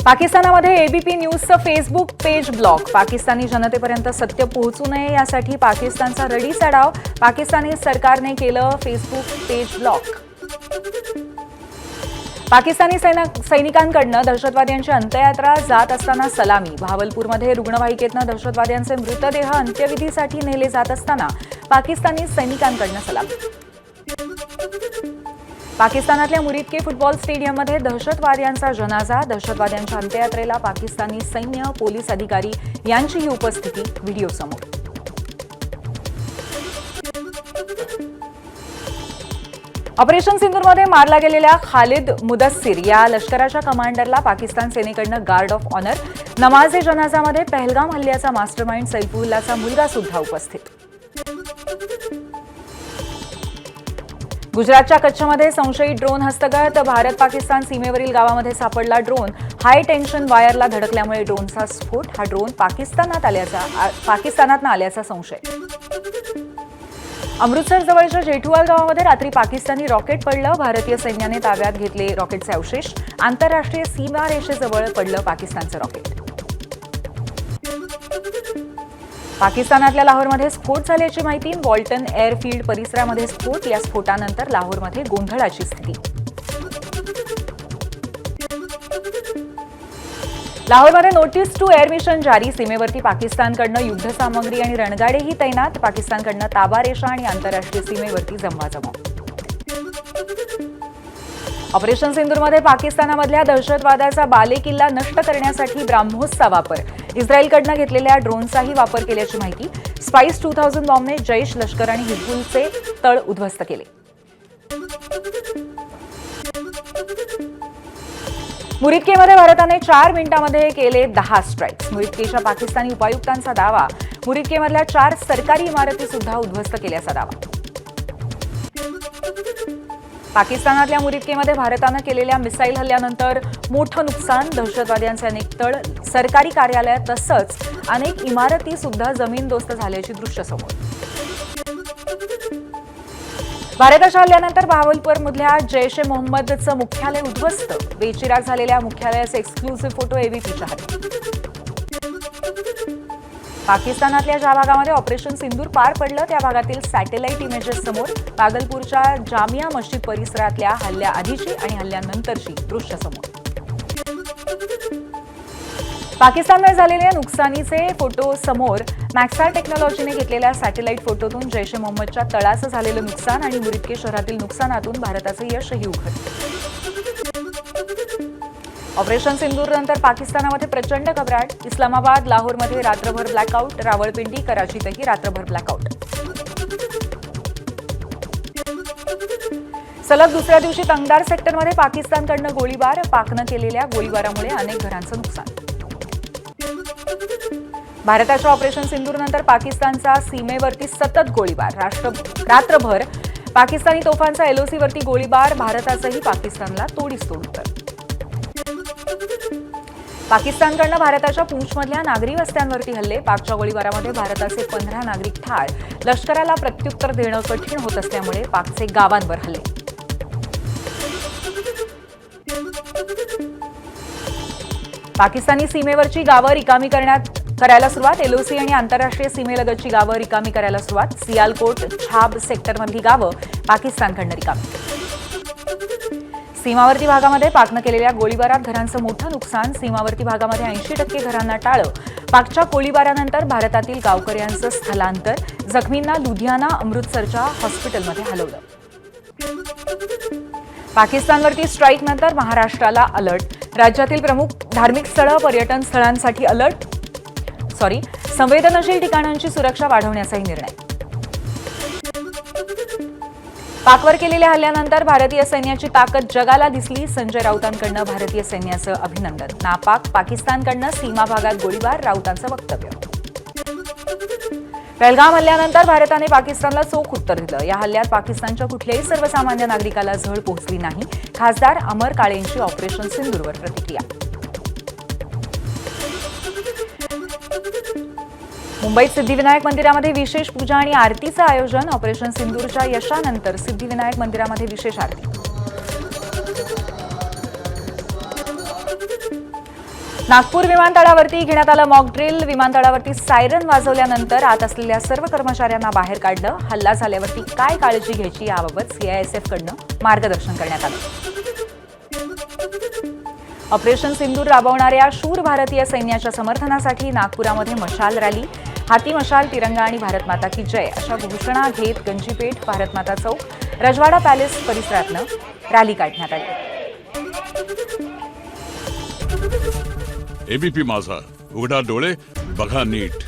पाकिस्तानामध्ये ABP न्यूजचं Facebook page block. Pakistani जनतेपर्यंत सत्य पोहोचू नये यासाठी पाकिस्तानचा रडीचा डाव. पाकिस्तानी सरकारने केलं फेसबुक पेज ब्लॉक. पाकिस्तानी सैनिकांकडनं दहशतवाद्यांची अंत्ययात्रा जात असताना सलामी. भावलपूरमध्ये रुग्णवाहिकेतनं दहशतवाद्यांचे मृतदेह अंत्यविधीसाठी नेले जात असताना पाकिस्तानी सैनिकांकडनं सलामी. पाकिस्तानातल्या मुरीदके फुटबॉल स्टेडियममध्ये दहशतवाद्यांचा जनाजा. दहशतवाद्यांच्या अंत्ययात्रेला पाकिस्तानी सैन्य, पोलीस अधिकारी यांचीही उपस्थिती. व्हिडिओ समोर. ऑपरेशन सिंदूरमध्ये मारला गेलेल्या खालिद मुदस्सिर या लष्कराच्या कमांडरला पाकिस्तान सेनेकडनं गार्ड ऑफ ऑनर. नमाजे जनाजामध्ये पहलगाम हल्ल्याचा मास्टरमाइंड सैफुल्लाचा मुलगा सुद्धा उपस्थित. गुजरातच्या कच्छमध्ये संशयित ड्रोन हस्तगत. भारत पाकिस्तान सीमेवरील गावामध्ये सापडला ड्रोन. हाय टेन्शन वायरला धडकल्यामुळे ड्रोनचा स्फोट. हा ड्रोन पाकिस्तानातनं आल्याचा संशय. अमृतसर जवळच्या जेठुवाल गावामध्ये रात्री पाकिस्तानी रॉकेट पडलं. भारतीय सैन्याने ताब्यात घेतले रॉकेटचे अवशेष. आंतरराष्ट्रीय सीमारेषेजवळ पडलं पाकिस्तानचं रॉकेट. पाकिस्तानातल्या लाहोरमध्ये स्फोट झाल्याची माहिती. वॉल्टन एअरफील्ड परिसरामध्ये स्फोट. या स्फोटानंतर लाहोरमध्ये गोंधळाची स्थिती. लाहोरमध्ये नोटीस टू एअर मिशन जारी. सीमेवरती पाकिस्तानकडनं युद्धसामग्री आणि रणगाडेही तैनात. पाकिस्तानकडनं ताबा रेषा आणि आंतरराष्ट्रीय सीमेवरती जमवाजमव. ऑपरेशन सिंदूरमध्ये पाकिस्तानामधल्या दहशतवादाचा बालेकिल्ला नष्ट करण्यासाठी ब्राह्मोसचा वापर. इस्रायलकडनं घेतलेल्या ड्रोनचाही वापर केल्याची माहिती. स्पाइस 2000 बॉम्बने जैश, लष्कर आणि हिजबुलचे तळ उद्ध्वस्त केले. मुरीदकेमध्ये भारताने 4 मिनिटांमध्ये केले 10 स्ट्राईक्स. मुरीदकेच्या पाकिस्तानी उपायुक्तांचा दावा. मुरीदकेमधल्या 4 सरकारी इमारती सुद्धा उद्ध्वस्त केल्याचा दावा. पाकिस्तानातल्या मुरीदकेमध्ये भारतानं केलेल्या मिसाईल हल्ल्यानंतर मोठं नुकसान. दहशतवाद्यांचे अनेक तळ, सरकारी कार्यालय तसंच अनेक इमारती सुद्धा जमीनदोस्त झाल्याची दृश्य समोर. भारताच्या हल्ल्यानंतर भावलपूरमधल्या जैश ए मोहम्मदचं मुख्यालय उद्ध्वस्त. बेचिराग झालेल्या मुख्यालयाचे एक्सक्लुझिव्ह फोटो एबीपीच्या हाती. पाकिस्तानातल्या ज्या भागामध्ये ऑपरेशन सिंदूर पार पडलं त्या भागातील सॅटेलाइट इमेजेस समोर. भागलपूरच्या जामिया मस्जिद परिसरातल्या हल्ल्याआधीची आणि हल्ल्यानंतरची दृश्य समोर. पाकिस्तानमध्ये झालेल्या नुकसानीचे फोटो समोर. मॅक्सार टेक्नॉलॉजीने घेतलेल्या सॅटेलाइट फोटोतून जैश ए मोहम्मदच्या तळाचं झालेलं नुकसान आणि मुरीदके शहरातील नुकसानातून भारताचं यशही उघडतं. ऑपरेशन सिंदूरनंतर पाकिस्तानामध्ये प्रचंड घबराट. इस्लामाबाद, लाहोरमध्ये रात्रभर ब्लॅकआउट. रावळपिंडी, कराचीतही रात्रभर ब्लॅकआउट. सलग दुसऱ्या दिवशी तंगदार सेक्टरमध्ये पाकिस्तानकडनं गोळीबार. पाकनं केलेल्या गोळीबारामुळे अनेक घरांचं नुकसान. भारताच्या ऑपरेशन सिंदूरनंतर पाकिस्तानचा सीमेवरती सतत गोळीबार. रात्रभर पाकिस्तानी तोफांचा एलओसीवरती गोळीबार. भारताचंही पाकिस्तानला तोडीस तोड उत्तर. पाकिस्तानकडनं भारताच्या पूंछमधल्या नागरी वस्त्यांवरती हल्ले. पाकच्या गोळीबारामध्ये भारताचे 15 नागरिक ठार. लष्कराला प्रत्युत्तर देणं कठीण होत असल्यामुळे पाकचे गावांवर हल्ले. पाकिस्तानी सीमेवरची गावं रिकामी करायला सुरुवात. एलओसी आणि आंतरराष्ट्रीय सीमेलगतची गावं रिकामी करायला सुरुवात. सियालकोट, छाब सेक्टरमधली गावं पाकिस्तानकडनं रिकामी. सीमावर्ती भागामध्ये पाकनं केलेल्या गोळीबारात घरांचं मोठं नुकसान. सीमावर्ती भागामध्ये 80% घरांना टाळं. पाकच्या गोळीबारानंतर भारतातील गावकऱ्यांचं स्थलांतर. जखमींना लुधियाना, अमृतसरच्या हॉस्पिटलमध्ये हलवलं. पाकिस्तानवरती स्ट्राईकनंतर महाराष्ट्राला अलर्ट. राज्यातील प्रमुख धार्मिक स्थळं, पर्यटन स्थळांसाठी अलर्ट. संवेदनशील ठिकाणांची सुरक्षा वाढवण्याचाही निर्णय. पाकवर केलेल्या हल्ल्यानंतर भारतीय सैन्याची ताकद जगाला दिसली. संजय राऊतांकडनं भारतीय सैन्याचं अभिनंदन. नापाक पाकिस्तानकडनं सीमा भागात गोळीबार. राऊतांचं वक्तव्य. पहलगाम हल्ल्यानंतर भारताने पाकिस्तानला चोख उत्तर दिलं. या हल्ल्यात पाकिस्तानच्या कुठल्याही सर्वसामान्य नागरिकाला झळ पोहोचली नाही. खासदार अमर काळेंची ऑपरेशन सिंदूरवर प्रतिक्रिया. मुंबईत सिद्धिविनायक मंदिरामध्ये विशेष पूजा आणि आरतीचं आयोजन. ऑपरेशन सिंदूरच्या यशानंतर सिद्धिविनायक मंदिरामध्ये विशेष आरती. नागपूर विमानतळावरती घेण्यात आलं मॉक ड्रिल. विमानतळावरती सायरन वाजवल्यानंतर आत असलेल्या सर्व कर्मचाऱ्यांना बाहेर काढलं. हल्ला झाल्यावरती काय काळजी घ्यायची याबाबत सीआयएसएफकडनं मार्गदर्शन करण्यात आलं. ऑपरेशन सिंदूर राबवणाऱ्या शूर भारतीय सैन्याच्या समर्थनासाठी नागपुरामध्ये मशाल रॅली. हाती मशाल, तिरंगा आणि भारत माता की जय अशा घोषणा घेत गंजीपेठ, भारत माता चौक, रजवाडा पॅलेस परिसरातनं रॅली काढण्यात आली. एबीपी माझा, उघडा डोळे बघा नीट.